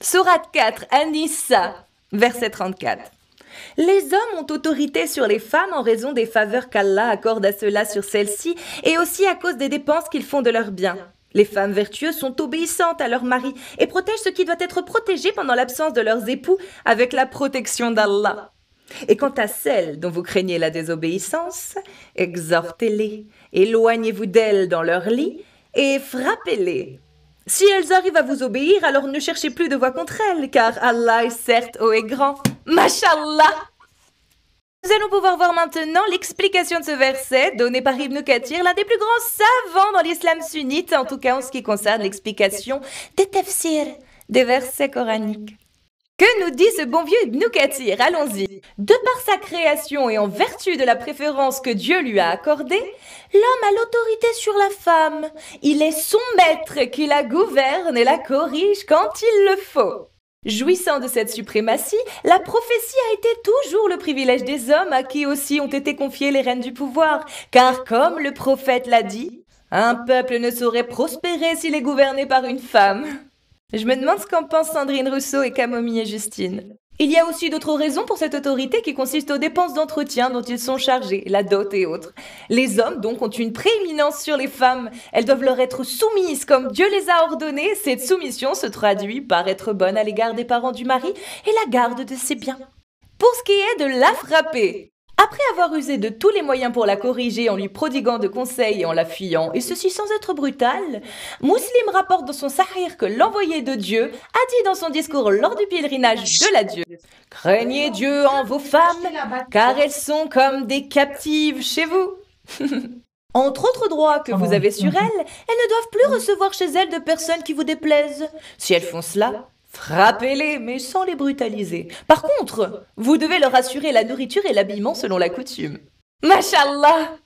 Sourate 4, An-Nisa, verset 34. Les hommes ont autorité sur les femmes en raison des faveurs qu'Allah accorde à ceux-là sur celles-ci et aussi à cause des dépenses qu'ils font de leurs biens. Les femmes vertueuses sont obéissantes à leur mari et protègent ce qui doit être protégé pendant l'absence de leurs époux avec la protection d'Allah. Et quant à celles dont vous craignez la désobéissance, exhortez-les, éloignez-vous d'elles dans leur lit et frappez-les. Si elles arrivent à vous obéir, alors ne cherchez plus de voix contre elles, car Allah est certes haut et grand. Mashallah! Nous allons pouvoir voir maintenant l'explication de ce verset donné par Ibn Kathir, l'un des plus grands savants dans l'islam sunnite, en tout cas en ce qui concerne l'explication des tafsirs, des versets coraniques. Que nous dit ce bon vieux Ibn Kathir? Allons-y. De par sa création et en vertu de la préférence que Dieu lui a accordée, l'homme a l'autorité sur la femme. Il est son maître qui la gouverne et la corrige quand il le faut. Jouissant de cette suprématie, la prophétie a été toujours le privilège des hommes à qui aussi ont été confiées les rênes du pouvoir, car comme le prophète l'a dit, un peuple ne saurait prospérer s'il est gouverné par une femme. Je me demande ce qu'en pensent Sandrine Rousseau et Camomille et Justine. Il y a aussi d'autres raisons pour cette autorité qui consistent aux dépenses d'entretien dont ils sont chargés, la dot et autres. Les hommes, donc, ont une prééminence sur les femmes. Elles doivent leur être soumises comme Dieu les a ordonnées. Cette soumission se traduit par être bonne à l'égard des parents du mari et la garde de ses biens. Pour ce qui est de la frapper, après avoir usé de tous les moyens pour la corriger en lui prodiguant de conseils et en la fuyant, et ceci sans être brutal, Muslim rapporte dans son Sahih que l'envoyé de Dieu a dit dans son discours lors du pèlerinage de l'adieu: « Craignez Dieu en vos femmes, car elles sont comme des captives chez vous. » Entre autres droits que vous avez sur elles, elles ne doivent plus recevoir chez elles de personnes qui vous déplaisent. Si elles font cela, frappez-les, mais sans les brutaliser. Par contre, vous devez leur assurer la nourriture et l'habillement selon la coutume. Mashallah!